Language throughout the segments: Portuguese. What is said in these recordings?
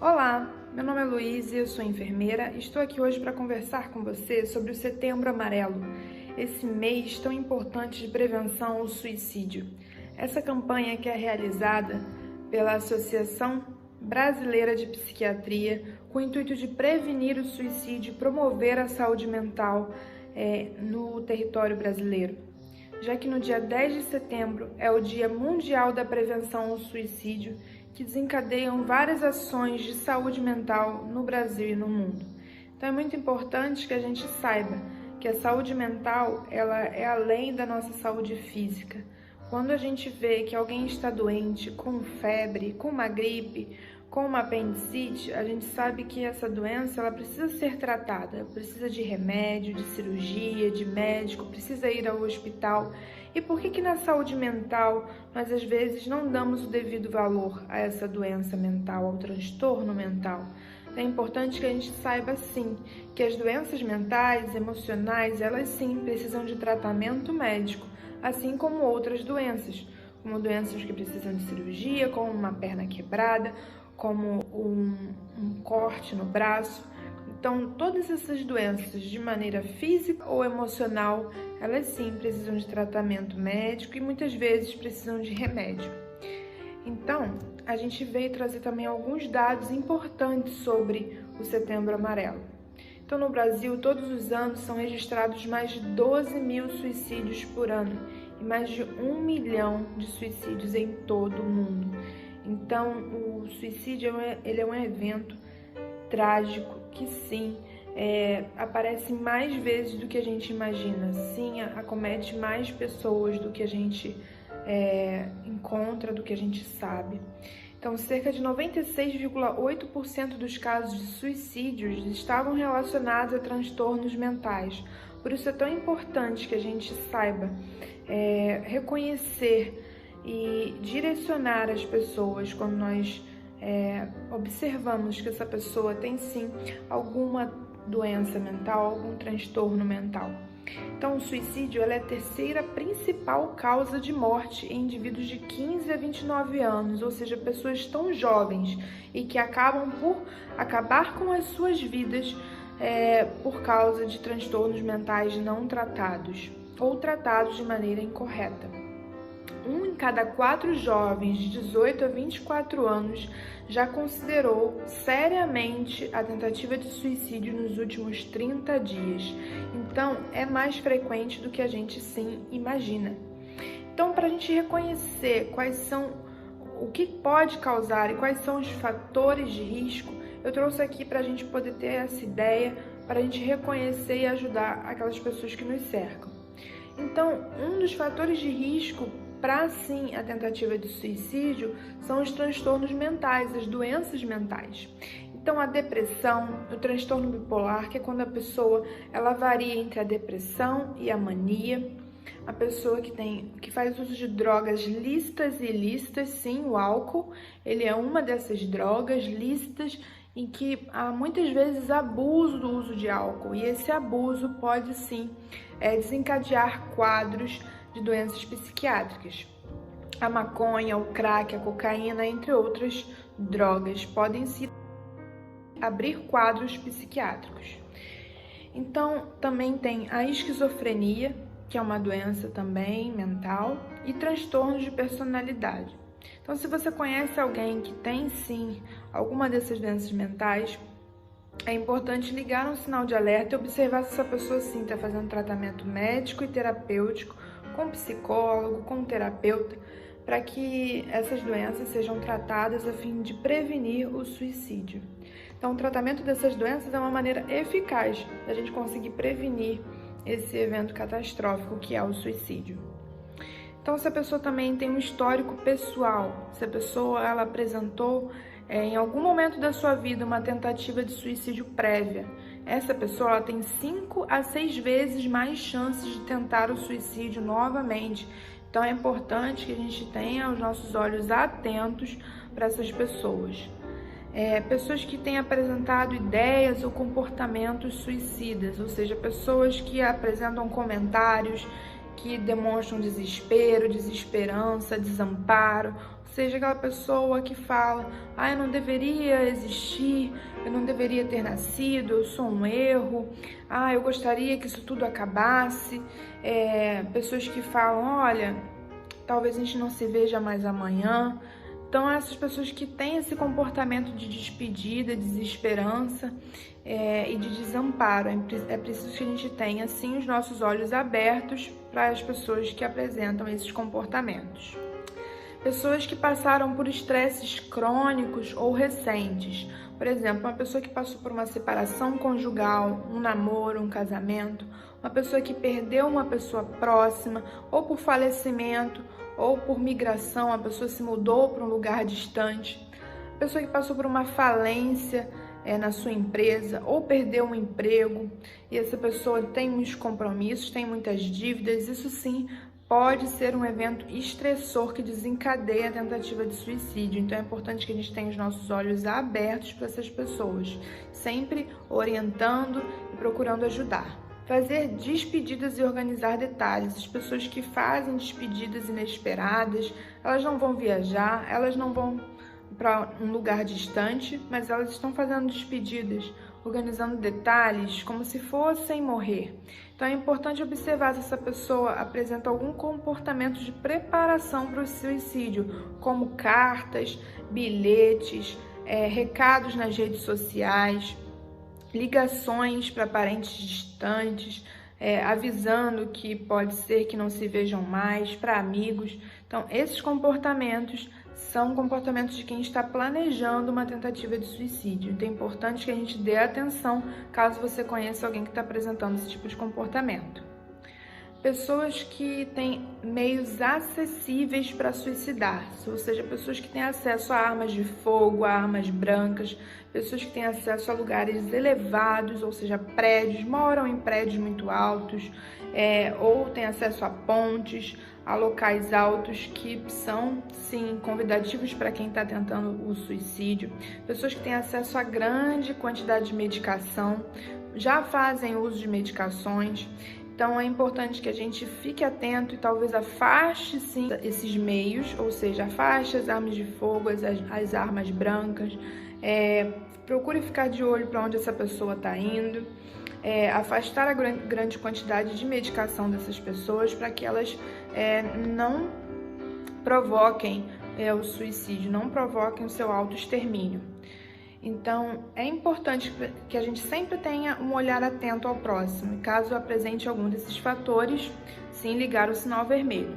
Olá, meu nome é Luísa, eu sou enfermeira e estou aqui hoje para conversar com você sobre o Setembro Amarelo, esse mês tão importante de prevenção ao suicídio. Essa campanha que é realizada pela Associação Brasileira de Psiquiatria com o intuito de prevenir o suicídio e promover a saúde mental no território brasileiro, já que no dia 10 de setembro é o Dia Mundial da Prevenção ao Suicídio, que desencadeiam várias ações de saúde mental no Brasil e no mundo. Então é muito importante que a gente saiba que a saúde mental ela é além da nossa saúde física. Quando a gente vê que alguém está doente, com febre, com uma gripe, com uma apendicite, a gente sabe que essa doença ela precisa ser tratada, precisa de remédio, de cirurgia, de médico, precisa ir ao hospital. E por que na saúde mental nós às vezes não damos o devido valor a essa doença mental, ao transtorno mental? É importante que a gente saiba sim que as doenças mentais, emocionais, elas sim precisam de tratamento médico, assim como outras doenças, como doenças que precisam de cirurgia, como uma perna quebrada, como um corte no braço. Então, todas essas doenças, de maneira física ou emocional, elas sim precisam de tratamento médico e muitas vezes precisam de remédio. Então, a gente veio trazer também alguns dados importantes sobre o Setembro Amarelo. Então, no Brasil, todos os anos são registrados mais de 12 mil suicídios por ano e mais de 1 milhão de suicídios em todo o mundo. Então, o suicídio ele é um evento trágico que sim, aparece mais vezes do que a gente imagina. Sim, acomete mais pessoas do que a gente encontra, do que a gente sabe. Então, cerca de 96,8% dos casos de suicídios estavam relacionados a transtornos mentais. Por isso é tão importante que a gente saiba reconhecer e direcionar as pessoas quando nós observamos que essa pessoa tem sim alguma doença mental, algum transtorno mental. Então, o suicídio é a terceira principal causa de morte em indivíduos de 15 a 29 anos, ou seja, pessoas tão jovens e que acabam por acabar com as suas vidas por causa de transtornos mentais não tratados ou tratados de maneira incorreta. 1 em cada 4 jovens de 18 a 24 anos já considerou seriamente a tentativa de suicídio nos últimos 30 dias. Então, é mais frequente do que a gente sim imagina. Então, para a gente reconhecer o que pode causar e quais são os fatores de risco, eu trouxe aqui para a gente poder ter essa ideia, para a gente reconhecer e ajudar aquelas pessoas que nos cercam. Então, um dos fatores de risco para sim a tentativa de suicídio são os transtornos mentais, as doenças mentais. Então a depressão, o transtorno bipolar, que é quando a pessoa ela varia entre a depressão e a mania, a pessoa que faz uso de drogas lícitas e ilícitas, sim, o álcool, ele é uma dessas drogas lícitas em que há muitas vezes abuso do uso de álcool, e esse abuso pode sim desencadear quadros de doenças psiquiátricas. A maconha, o crack, a cocaína, entre outras drogas, podem se abrir quadros psiquiátricos. Então, também tem a esquizofrenia, que é uma doença também mental, e transtornos de personalidade. Então, se você conhece alguém que tem sim alguma dessas doenças mentais, é importante ligar um sinal de alerta e observar se essa pessoa sim está fazendo tratamento médico e terapêutico, com psicólogo, com terapeuta, para que essas doenças sejam tratadas a fim de prevenir o suicídio. Então, o tratamento dessas doenças é uma maneira eficaz da gente conseguir prevenir esse evento catastrófico que é o suicídio. Então, se a pessoa também tem um histórico pessoal, se a pessoa ela apresentou em algum momento da sua vida uma tentativa de suicídio prévia, essa pessoa ela tem 5 a 6 vezes mais chances de tentar o suicídio novamente. Então é importante que a gente tenha os nossos olhos atentos para essas pessoas. Pessoas que têm apresentado ideias ou comportamentos suicidas, ou seja, pessoas que apresentam comentários que demonstram desespero, desesperança, desamparo, ou seja aquela pessoa que fala: eu não deveria existir, eu não deveria ter nascido, eu sou um erro, eu gostaria que isso tudo acabasse. Pessoas que falam: olha, talvez a gente não se veja mais amanhã. Então, essas pessoas que têm esse comportamento de despedida, desesperança e de desamparo, é preciso que a gente tenha, sim, os nossos olhos abertos para as pessoas que apresentam esses comportamentos. Pessoas que passaram por estresses crônicos ou recentes. Por exemplo, uma pessoa que passou por uma separação conjugal, um namoro, um casamento, uma pessoa que perdeu uma pessoa próxima, ou por falecimento, ou por migração, a pessoa se mudou para um lugar distante. A pessoa que passou por uma falência na sua empresa, ou perdeu um emprego, e essa pessoa tem muitos compromissos, tem muitas dívidas, isso sim pode ser um evento estressor que desencadeia a tentativa de suicídio. Então é importante que a gente tenha os nossos olhos abertos para essas pessoas, sempre orientando e procurando ajudar. Fazer despedidas e organizar detalhes. As pessoas que fazem despedidas inesperadas, elas não vão viajar, elas não vão para um lugar distante, mas elas estão fazendo despedidas, organizando detalhes como se fossem morrer. Então é importante observar se essa pessoa apresenta algum comportamento de preparação para o suicídio, como cartas, bilhetes, recados nas redes sociais, ligações para parentes distantes, avisando que pode ser que não se vejam mais, para amigos. Então, esses comportamentos são comportamentos de quem está planejando uma tentativa de suicídio. Então, é importante que a gente dê atenção caso você conheça alguém que está apresentando esse tipo de comportamento. Pessoas que têm meios acessíveis para suicidar-se, ou seja, pessoas que têm acesso a armas de fogo, a armas brancas, pessoas que têm acesso a lugares elevados, ou seja, prédios, moram em prédios muito altos, ou têm acesso a pontes, a locais altos que são, sim, convidativos para quem está tentando o suicídio. Pessoas que têm acesso a grande quantidade de medicação, já fazem uso de medicações. Então é importante que a gente fique atento e talvez afaste sim esses meios, ou seja, afaste as armas de fogo, as armas brancas, procure ficar de olho para onde essa pessoa está indo, afastar a grande quantidade de medicação dessas pessoas para que elas não provoquem o suicídio, não provoquem o seu autoextermínio. Então, é importante que a gente sempre tenha um olhar atento ao próximo. E caso apresente algum desses fatores, sim, ligar o sinal vermelho.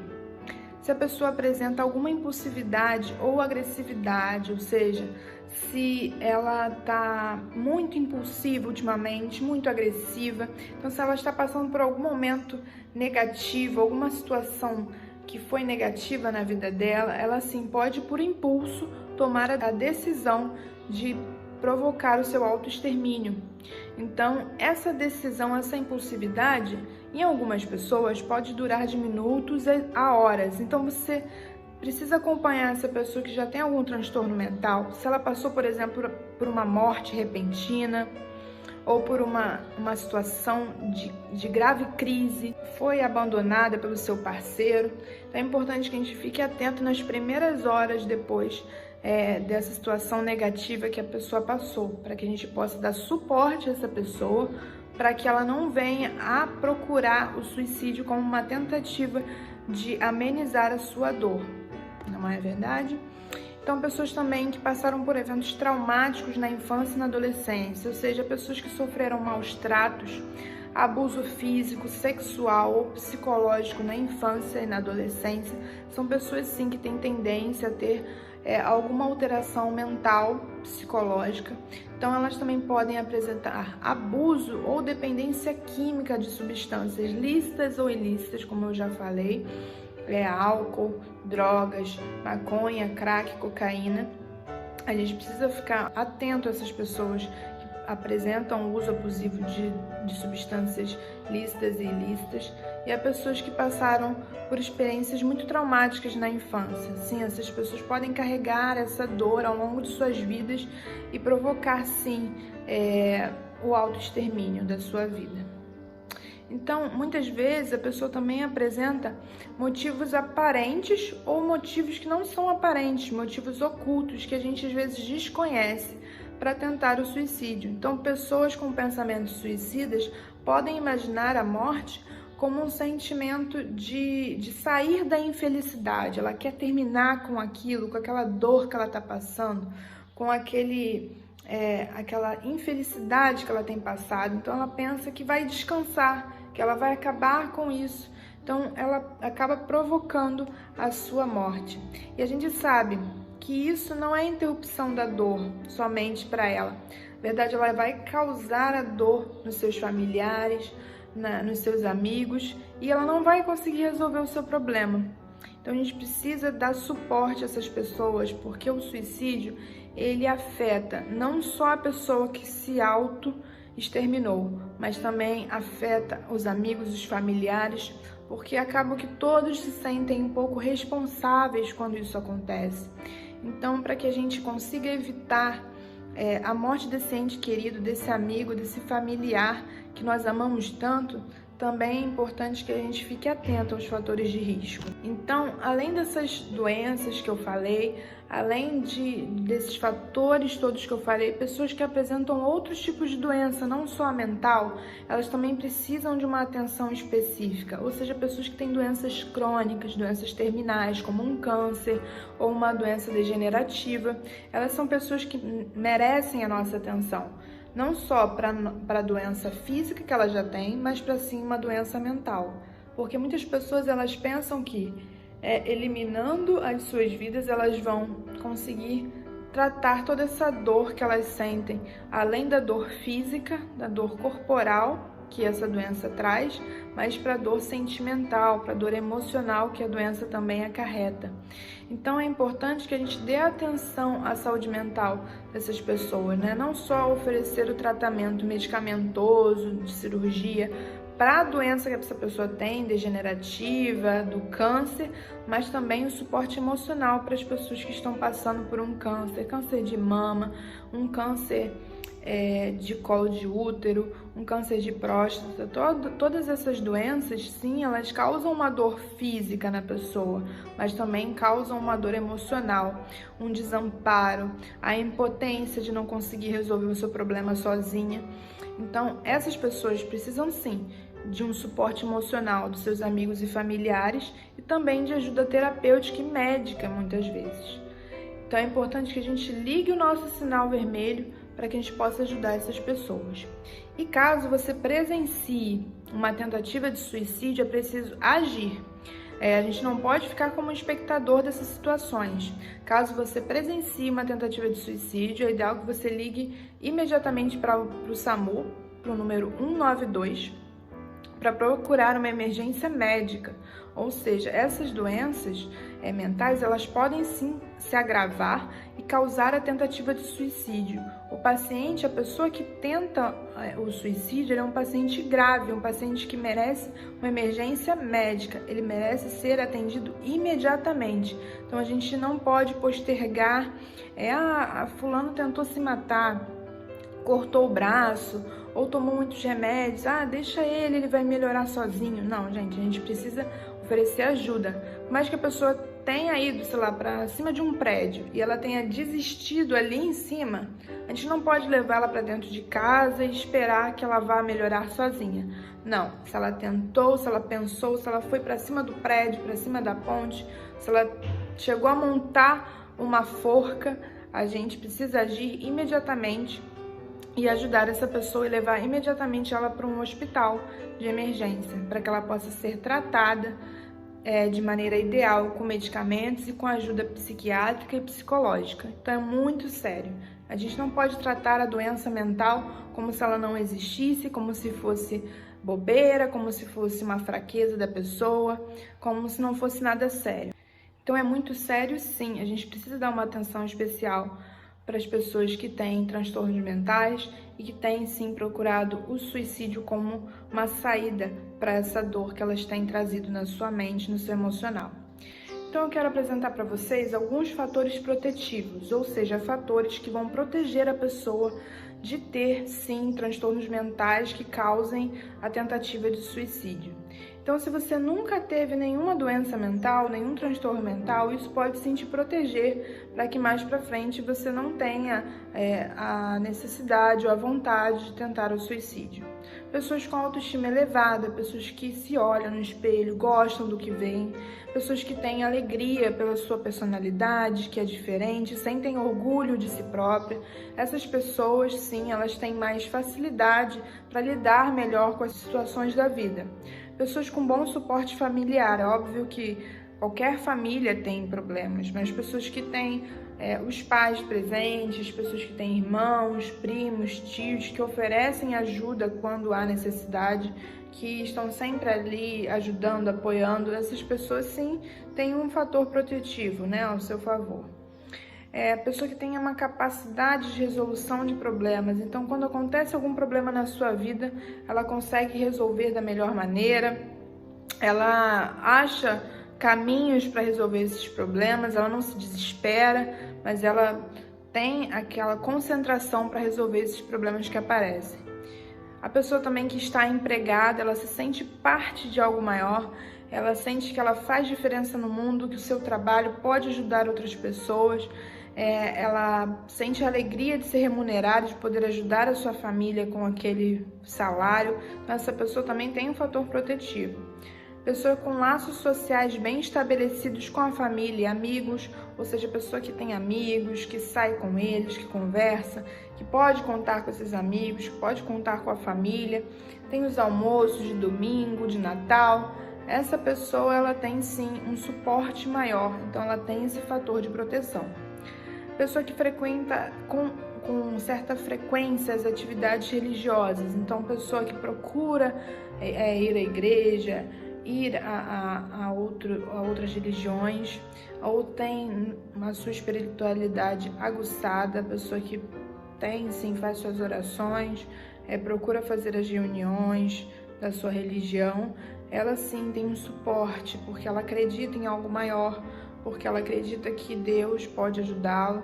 Se a pessoa apresenta alguma impulsividade ou agressividade, ou seja, se ela está muito impulsiva ultimamente, muito agressiva, então se ela está passando por algum momento negativo, alguma situação que foi negativa na vida dela, ela sim pode, por impulso, tomar a decisão de provocar o seu autoextermínio. Então, essa decisão, essa impulsividade, em algumas pessoas, pode durar de minutos a horas. Então, você precisa acompanhar essa pessoa que já tem algum transtorno mental. Se ela passou, por exemplo, por uma morte repentina, ou por uma situação de grave crise, foi abandonada pelo seu parceiro. Então é importante que a gente fique atento nas primeiras horas depois dessa situação negativa que a pessoa passou, para que a gente possa dar suporte a essa pessoa, para que ela não venha a procurar o suicídio como uma tentativa de amenizar a sua dor. Não é verdade? Então, pessoas também que passaram por eventos traumáticos na infância e na adolescência, ou seja, pessoas que sofreram maus tratos, abuso físico, sexual ou psicológico na infância e na adolescência, são pessoas sim que têm tendência a ter alguma alteração mental, psicológica. Então, elas também podem apresentar abuso ou dependência química de substâncias lícitas ou ilícitas, como eu já falei, álcool, drogas, maconha, crack, cocaína. A gente precisa ficar atento a essas pessoas que apresentam o uso abusivo de substâncias lícitas e ilícitas, e a pessoas que passaram por experiências muito traumáticas na infância. Sim, essas pessoas podem carregar essa dor ao longo de suas vidas e provocar, sim, o autoextermínio da sua vida. Então, muitas vezes a pessoa também apresenta motivos aparentes ou motivos que não são aparentes, motivos ocultos que a gente às vezes desconhece para tentar o suicídio. Então, pessoas com pensamentos suicidas podem imaginar a morte como um sentimento de sair da infelicidade. Ela quer terminar com aquilo, com aquela dor que ela está passando, com aquela infelicidade que ela tem passado. Então ela pensa que vai descansar, que ela vai acabar com isso. Então ela acaba provocando a sua morte. E a gente sabe que isso não é interrupção da dor somente para ela. Na verdade, ela vai causar a dor nos seus familiares, nos seus amigos, e ela não vai conseguir resolver o seu problema. Então a gente precisa dar suporte a essas pessoas, porque o suicídio, ele afeta não só a pessoa que se auto-exterminou, mas também afeta os amigos, os familiares, porque acaba que todos se sentem um pouco responsáveis quando isso acontece. Então, para que a gente consiga evitar a morte desse ente querido, desse amigo, desse familiar que nós amamos tanto, também é importante que a gente fique atento aos fatores de risco. Então, além dessas doenças que eu falei, além desses fatores todos que eu falei, pessoas que apresentam outros tipos de doença, não só a mental, elas também precisam de uma atenção específica, ou seja, pessoas que têm doenças crônicas, doenças terminais, como um câncer ou uma doença degenerativa, elas são pessoas que merecem a nossa atenção. Não só para a doença física que ela já tem, mas para sim uma doença mental. Porque muitas pessoas elas pensam que eliminando as suas vidas elas vão conseguir tratar toda essa dor que elas sentem, além da dor física, da dor corporal que essa doença traz, mas para a dor sentimental, para a dor emocional que a doença também acarreta. Então é importante que a gente dê atenção à saúde mental dessas pessoas, né? Não só oferecer o tratamento medicamentoso, de cirurgia, para a doença que essa pessoa tem, degenerativa, do câncer, mas também o suporte emocional para as pessoas que estão passando por um câncer, câncer de mama, um câncer de colo de útero, um câncer de próstata. Todas essas doenças, sim, elas causam uma dor física na pessoa, mas também causam uma dor emocional, um desamparo, a impotência de não conseguir resolver o seu problema sozinha. Então, essas pessoas precisam, sim, de um suporte emocional dos seus amigos e familiares e também de ajuda terapêutica e médica, muitas vezes. Então, é importante que a gente ligue o nosso sinal vermelho para que a gente possa ajudar essas pessoas. E caso você presencie uma tentativa de suicídio, é preciso agir. A gente não pode ficar como espectador dessas situações. Caso você presencie uma tentativa de suicídio, é ideal que você ligue imediatamente para o SAMU, para o número 192, para procurar uma emergência médica. Ou seja, essas doenças mentais, elas podem sim se agravar e causar a tentativa de suicídio. O paciente, a pessoa que tenta o suicídio, ele é um paciente grave, um paciente que merece uma emergência médica, ele merece ser atendido imediatamente. Então a gente não pode postergar, fulano tentou se matar, cortou o braço, ou tomou muitos remédios, deixa ele vai melhorar sozinho. Não, gente, a gente precisa oferecer ajuda. Mas que a pessoa tenha ido, sei lá, para cima de um prédio e ela tenha desistido ali em cima, a gente não pode levá-la para dentro de casa e esperar que ela vá melhorar sozinha. Não, se ela tentou, se ela pensou, se ela foi para cima do prédio, para cima da ponte, se ela chegou a montar uma forca, a gente precisa agir imediatamente e ajudar essa pessoa e levar imediatamente ela para um hospital de emergência, para que ela possa ser tratada de maneira ideal, com medicamentos e com ajuda psiquiátrica e psicológica. Então é muito sério. A gente não pode tratar a doença mental como se ela não existisse, como se fosse bobeira, como se fosse uma fraqueza da pessoa, como se não fosse nada sério. Então é muito sério, sim. A gente precisa dar uma atenção especial para as pessoas que têm transtornos mentais e que têm, sim, procurado o suicídio como uma saída para essa dor que elas têm trazido na sua mente, no seu emocional. Então eu quero apresentar para vocês alguns fatores protetivos, ou seja, fatores que vão proteger a pessoa de ter, sim, transtornos mentais que causem a tentativa de suicídio. Então, se você nunca teve nenhuma doença mental, nenhum transtorno mental, isso pode sim te proteger para que mais para frente você não tenha a necessidade ou a vontade de tentar o suicídio. Pessoas com autoestima elevada, pessoas que se olham no espelho, gostam do que veem, pessoas que têm alegria pela sua personalidade, que é diferente, sentem orgulho de si própria. Essas pessoas, sim, elas têm mais facilidade para lidar melhor com as situações da vida. Pessoas com bom suporte familiar, é óbvio que qualquer família tem problemas, mas pessoas que têm os pais presentes, pessoas que têm irmãos, primos, tios, que oferecem ajuda quando há necessidade, que estão sempre ali ajudando, apoiando, essas pessoas sim têm um fator protetivo, né, ao seu favor. A pessoa que tenha uma capacidade de resolução de problemas. Então, quando acontece algum problema na sua vida, ela consegue resolver da melhor maneira, ela acha caminhos para resolver esses problemas, ela não se desespera, mas ela tem aquela concentração para resolver esses problemas que aparecem. A pessoa também que está empregada, ela se sente parte de algo maior, ela sente que ela faz diferença no mundo, que o seu trabalho pode ajudar outras pessoas, ela sente a alegria de ser remunerada, de poder ajudar a sua família com aquele salário. Então, essa pessoa também tem um fator protetivo. Pessoa com laços sociais bem estabelecidos com a família, amigos, ou seja, pessoa que tem amigos, que sai com eles, que conversa, que pode contar com esses amigos, que pode contar com a família, tem os almoços de domingo, de Natal. Essa pessoa, ela tem sim um suporte maior, então ela tem esse fator de proteção. Pessoa que frequenta com certa frequência as atividades religiosas, então pessoa que procura ir à igreja, ir a outras religiões, ou tem uma sua espiritualidade aguçada, pessoa que tem, sim, faz suas orações, procura fazer as reuniões da sua religião, ela sim tem um suporte, porque ela acredita em algo maior, porque ela acredita que Deus pode ajudá-la.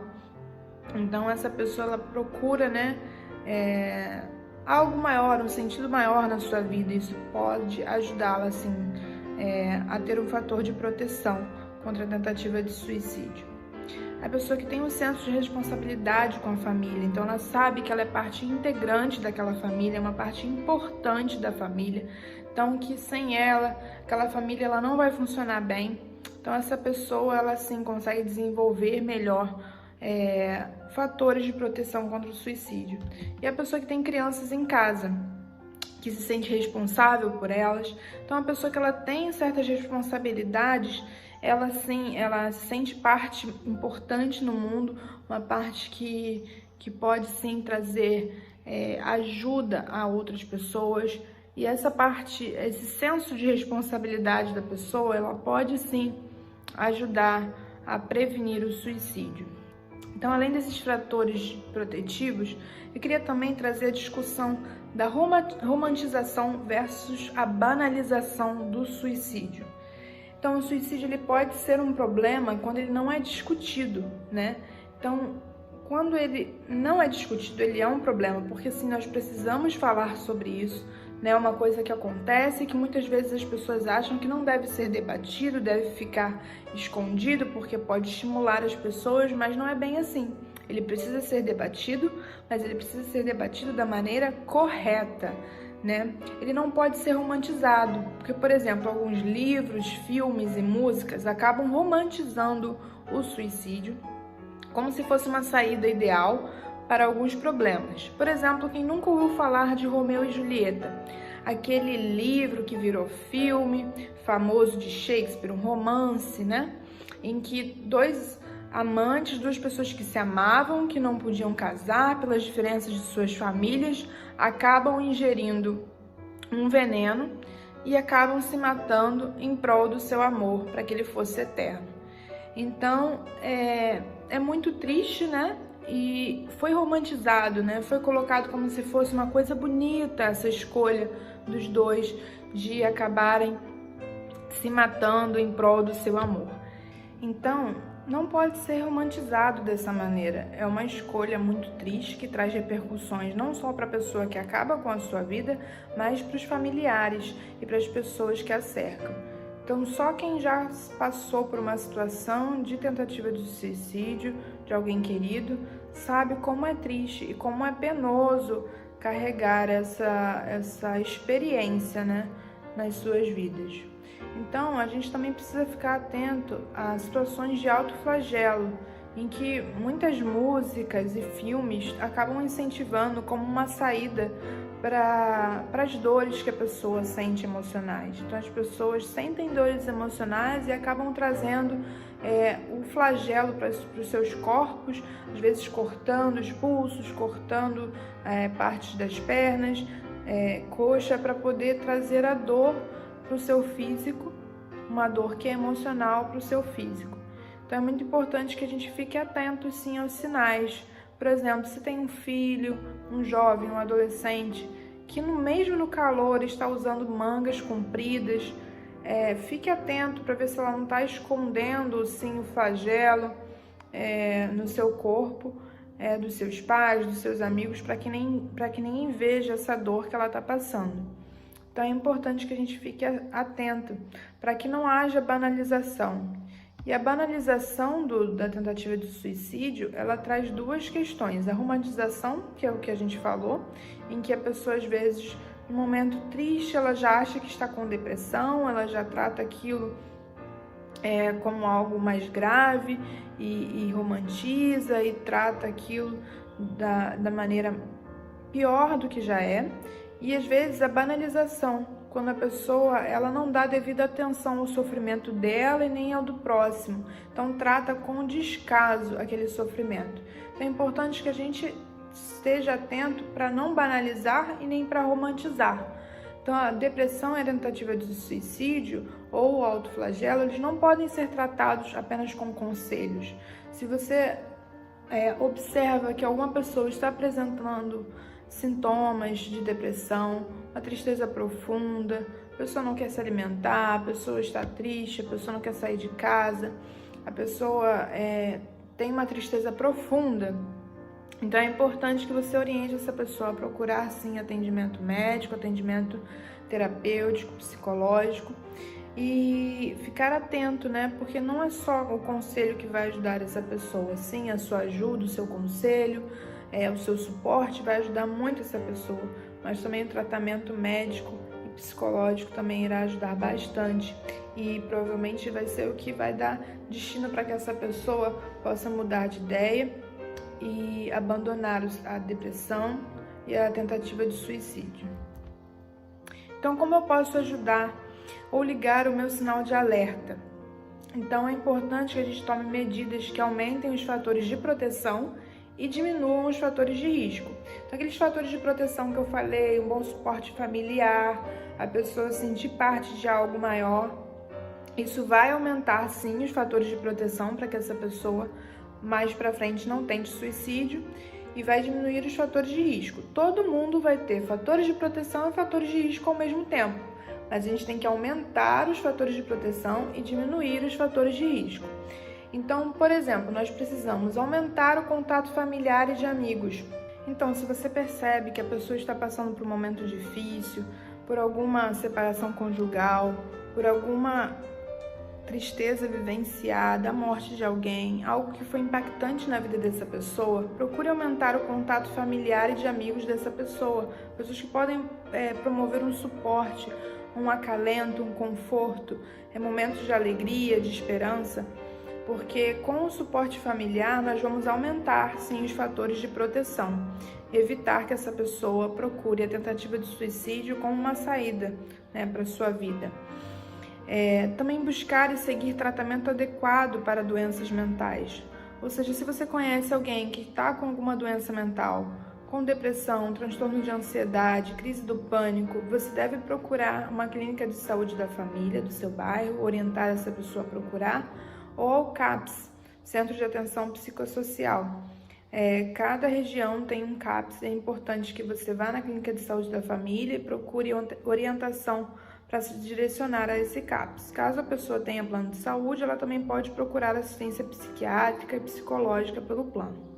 Então essa pessoa, ela procura, né, algo maior, um sentido maior na sua vida. Isso pode ajudá-la, assim, a ter um fator de proteção contra a tentativa de suicídio. A pessoa que tem um senso de responsabilidade com a família, então ela sabe que ela é parte integrante daquela família, é uma parte importante da família, então que sem ela, aquela família, ela não vai funcionar bem. Então essa pessoa, ela sim consegue desenvolver melhor fatores de proteção contra o suicídio. E a pessoa que tem crianças em casa, que se sente responsável por elas, então a pessoa que ela tem certas responsabilidades, ela sim, ela se sente parte importante no mundo, uma parte que pode sim trazer ajuda a outras pessoas. E essa parte, esse senso de responsabilidade da pessoa, ela pode sim ajudar a prevenir o suicídio. Então, além desses fatores protetivos, eu queria também trazer a discussão da romantização versus a banalização do suicídio. Então, o suicídio, ele pode ser um problema quando ele não é discutido, né? Então, quando ele não é discutido, ele é um problema, porque assim, nós precisamos falar sobre isso, né? É uma coisa que acontece e que muitas vezes as pessoas acham que não deve ser debatido, deve ficar escondido, porque pode estimular as pessoas, mas não é bem assim. Ele precisa ser debatido, mas ele precisa ser debatido da maneira correta, né? Ele não pode ser romantizado, porque, por exemplo, alguns livros, filmes e músicas acabam romantizando o suicídio como se fosse uma saída ideal para alguns problemas. Por exemplo, quem nunca ouviu falar de Romeu e Julieta? Aquele livro que virou filme, famoso de Shakespeare, um romance, né? Em que dois amantes, duas pessoas que se amavam, que não podiam casar pelas diferenças de suas famílias, acabam ingerindo um veneno e acabam se matando em prol do seu amor, para que ele fosse eterno. Então, é muito triste, né? E foi romantizado, né? Foi colocado como se fosse uma coisa bonita essa escolha dos dois de acabarem se matando em prol do seu amor. Então, não pode ser romantizado dessa maneira. É uma escolha muito triste que traz repercussões não só para a pessoa que acaba com a sua vida, mas para os familiares e para as pessoas que a cercam. Então, só quem já passou por uma situação de tentativa de suicídio de alguém querido sabe como é triste e como é penoso carregar essa experiência, né, nas suas vidas. Então, a gente também precisa ficar atento a situações de autoflagelo, em que muitas músicas e filmes acabam incentivando como uma saída para as dores que a pessoa sente emocionais. Então, as pessoas sentem dores emocionais e acabam trazendo o flagelo para os seus corpos, às vezes cortando os pulsos, cortando partes das pernas, coxa, para poder trazer a dor para o seu físico, uma dor que é emocional para o seu físico. Então é muito importante que a gente fique atento sim aos sinais. Por exemplo, se tem um filho, um jovem, um adolescente, que mesmo no calor está usando mangas compridas, fique atento para ver se ela não está escondendo sim o flagelo no seu corpo, dos seus pais, dos seus amigos, para que ninguém veja essa dor que ela está passando. Então é importante que a gente fique atento para que não haja banalização. E a banalização da tentativa de suicídio, ela traz duas questões. A romantização, que é o que a gente falou, em que a pessoa às vezes, no momento triste, ela já acha que está com depressão, ela já trata aquilo como algo mais grave e romantiza e trata aquilo da maneira pior do que já é. E às vezes a banalização, quando a pessoa ela não dá devida atenção ao sofrimento dela e nem ao do próximo. Então trata com descaso aquele sofrimento. Então é importante que a gente esteja atento para não banalizar e nem para romantizar. Então a depressão e a tentativa de suicídio ou o autoflagelo, eles não podem ser tratados apenas com conselhos. Se você observa que alguma pessoa está apresentando sintomas de depressão, uma tristeza profunda, a pessoa não quer se alimentar, a pessoa está triste, a pessoa não quer sair de casa, a pessoa tem uma tristeza profunda. Então é importante que você oriente essa pessoa a procurar sim atendimento médico, atendimento terapêutico, psicológico e ficar atento, né? Porque não é só o conselho que vai ajudar essa pessoa, sim a sua ajuda, o seu conselho, o seu suporte vai ajudar muito essa pessoa, mas também o tratamento médico e psicológico também irá ajudar bastante e provavelmente vai ser o que vai dar destino para que essa pessoa possa mudar de ideia e abandonar a depressão e a tentativa de suicídio. Então, como eu posso ajudar ou ligar o meu sinal de alerta? Então, é importante que a gente tome medidas que aumentem os fatores de proteção e diminuam os fatores de risco. Então, aqueles fatores de proteção que eu falei, um bom suporte familiar, a pessoa sentir parte de algo maior, isso vai aumentar sim os fatores de proteção para que essa pessoa mais para frente não tente suicídio e vai diminuir os fatores de risco. Todo mundo vai ter fatores de proteção e fatores de risco ao mesmo tempo, mas a gente tem que aumentar os fatores de proteção e diminuir os fatores de risco. Então, por exemplo, nós precisamos aumentar o contato familiar e de amigos. Então, se você percebe que a pessoa está passando por um momento difícil, por alguma separação conjugal, por alguma tristeza vivenciada, a morte de alguém, algo que foi impactante na vida dessa pessoa, procure aumentar o contato familiar e de amigos dessa pessoa. Pessoas que podem promover um suporte, um acalento, um conforto, momentos de alegria, de esperança. Porque com o suporte familiar nós vamos aumentar sim os fatores de proteção, evitar que essa pessoa procure a tentativa de suicídio como uma saída, para a sua vida. Também buscar e seguir tratamento adequado para doenças mentais. Ou seja, se você conhece alguém que está com alguma doença mental, com depressão, transtorno de ansiedade, crise do pânico, você deve procurar uma clínica de saúde da família, do seu bairro, orientar essa pessoa a procurar, ou ao CAPS, Centro de Atenção Psicossocial. Cada região tem um CAPS, é importante que você vá na clínica de saúde da família e procure orientação para se direcionar a esse CAPS. Caso a pessoa tenha plano de saúde, ela também pode procurar assistência psiquiátrica e psicológica pelo plano.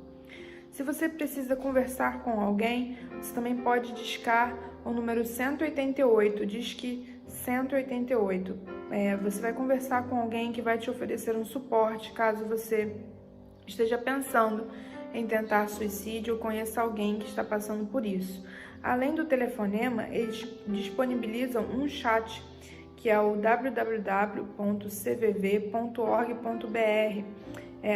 Se você precisa conversar com alguém, você também pode discar o número 188, disque 188. Você vai conversar com alguém que vai te oferecer um suporte caso você esteja pensando em tentar suicídio ou conheça alguém que está passando por isso. Além do telefonema, eles disponibilizam um chat, que é o www.cvv.org.br.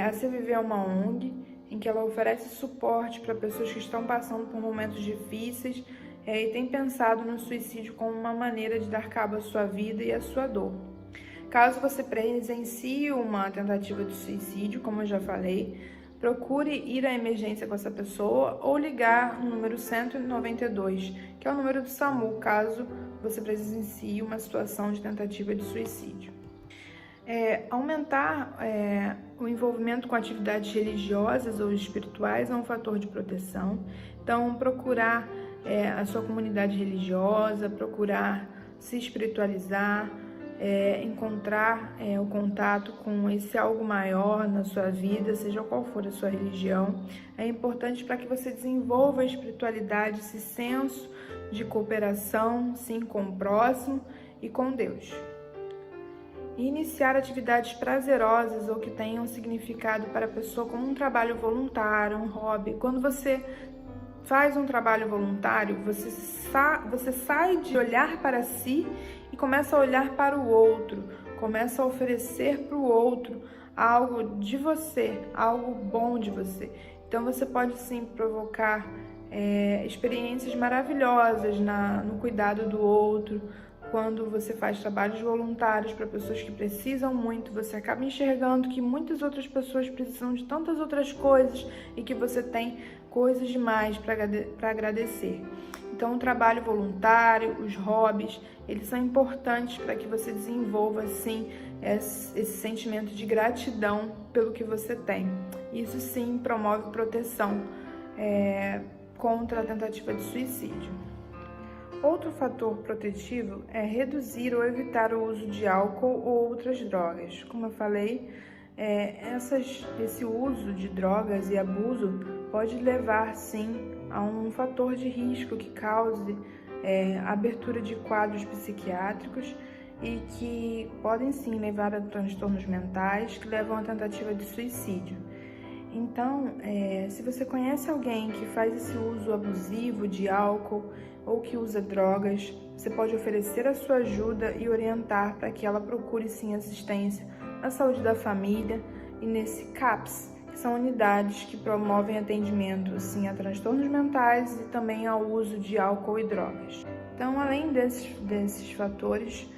A CVV é uma ONG em que ela oferece suporte para pessoas que estão passando por momentos difíceis e tem pensado no suicídio como uma maneira de dar cabo à sua vida e à sua dor. Caso você presencie uma tentativa de suicídio, como eu já falei, procure ir à emergência com essa pessoa ou ligar no número 192, que é o número do SAMU, caso você presencie uma situação de tentativa de suicídio. Aumentar o envolvimento com atividades religiosas ou espirituais é um fator de proteção. Então, procurar a sua comunidade religiosa, procurar se espiritualizar, encontrar o contato com esse algo maior na sua vida, seja qual for a sua religião. É importante para que você desenvolva a espiritualidade, esse senso de cooperação, sim, com o próximo e com Deus. E iniciar atividades prazerosas ou que tenham significado para a pessoa, como um trabalho voluntário, um hobby. Quando você faz um trabalho voluntário, você sai de olhar para si e começa a olhar para o outro, começa a oferecer para o outro algo de você, algo bom de você. Então você pode sim provocar experiências maravilhosas no cuidado do outro. Quando você faz trabalhos voluntários para pessoas que precisam muito, você acaba enxergando que muitas outras pessoas precisam de tantas outras coisas e que você tem coisas demais para agradecer. Então, o trabalho voluntário, os hobbies, eles são importantes para que você desenvolva, sim, esse sentimento de gratidão pelo que você tem. Isso, sim, promove proteção contra a tentativa de suicídio. Outro fator protetivo é reduzir ou evitar o uso de álcool ou outras drogas. Como eu falei, esse uso de drogas e abuso pode levar, sim, a um fator de risco que cause abertura de quadros psiquiátricos e que podem, sim, levar a transtornos mentais que levam à tentativa de suicídio. Então, se você conhece alguém que faz esse uso abusivo de álcool ou que usa drogas, você pode oferecer a sua ajuda e orientar para que ela procure, sim, assistência na saúde da família e nesse CAPS, que são unidades que promovem atendimento, sim, a transtornos mentais e também ao uso de álcool e drogas. Então, além desses fatores,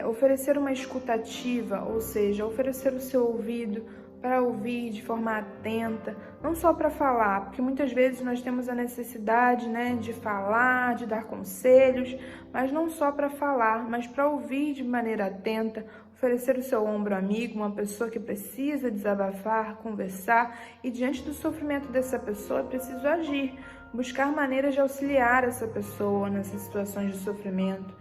oferecer uma escuta ativa, ou seja, oferecer o seu ouvido para ouvir de forma atenta, não só para falar, porque muitas vezes nós temos a necessidade, de falar, de dar conselhos, mas não só para falar, mas para ouvir de maneira atenta, oferecer o seu ombro amigo, uma pessoa que precisa desabafar, conversar, e diante do sofrimento dessa pessoa é preciso agir, buscar maneiras de auxiliar essa pessoa nessas situações de sofrimento,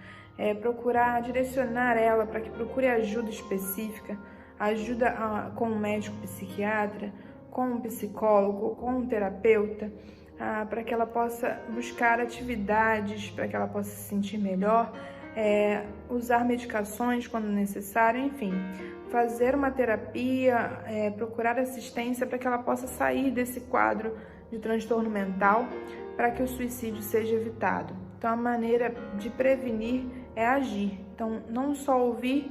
procurar direcionar ela para que procure ajuda específica, ajuda com um médico psiquiatra, com um psicólogo, com um terapeuta, para que ela possa buscar atividades, para que ela possa se sentir melhor, usar medicações quando necessário, enfim, fazer uma terapia, procurar assistência para que ela possa sair desse quadro de transtorno mental, para que o suicídio seja evitado. Então, a maneira de prevenir é agir. Então, não só ouvir,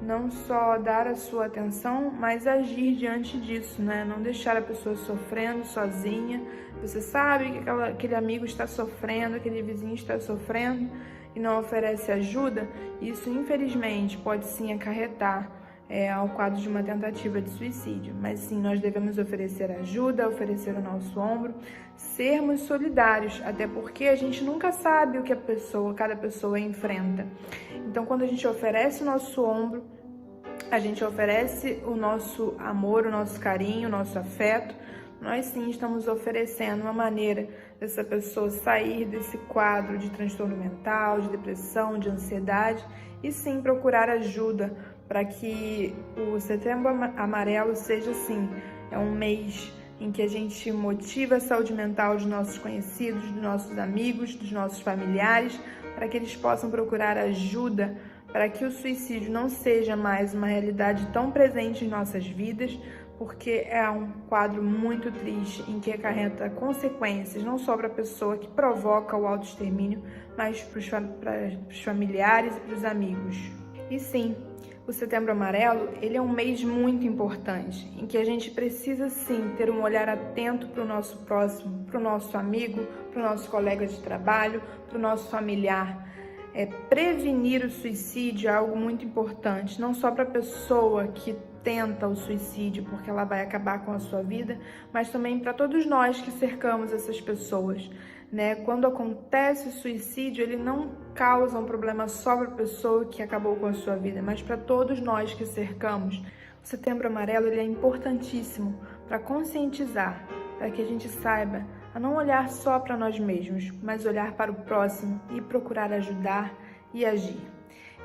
não só dar a sua atenção, mas agir diante disso, não deixar a pessoa sofrendo sozinha. Você sabe que aquele amigo está sofrendo, aquele vizinho está sofrendo e não oferece ajuda, isso infelizmente pode sim acarretar ao quadro de uma tentativa de suicídio. Mas sim, nós devemos oferecer ajuda, oferecer o nosso ombro, sermos solidários, até porque a gente nunca sabe o que cada pessoa enfrenta. Então, quando a gente oferece o nosso ombro, a gente oferece o nosso amor, o nosso carinho, o nosso afeto, nós sim estamos oferecendo uma maneira dessa pessoa sair desse quadro de transtorno mental, de depressão, de ansiedade e sim procurar ajuda para que o Setembro Amarelo seja assim, um mês em que a gente motiva a saúde mental dos nossos conhecidos, dos nossos amigos, dos nossos familiares, para que eles possam procurar ajuda, para que o suicídio não seja mais uma realidade tão presente em nossas vidas, porque é um quadro muito triste em que acarreta consequências não só para a pessoa que provoca o autoextermínio, mas para os familiares e para os amigos. E sim, o Setembro Amarelo, ele é um mês muito importante, em que a gente precisa sim ter um olhar atento para o nosso próximo, para o nosso amigo, para o nosso colega de trabalho, para o nosso familiar. Prevenir o suicídio é algo muito importante, não só para a pessoa que tenta o suicídio, porque ela vai acabar com a sua vida, mas também para todos nós que cercamos essas pessoas, né? Quando acontece o suicídio, ele não causa um problema só para a pessoa que acabou com a sua vida, mas para todos nós que cercamos. O Setembro Amarelo, ele é importantíssimo para conscientizar, para que a gente saiba a não olhar só para nós mesmos, mas olhar para o próximo e procurar ajudar e agir.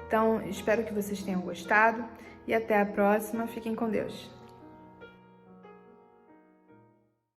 Então, espero que vocês tenham gostado e até a próxima. Fiquem com Deus.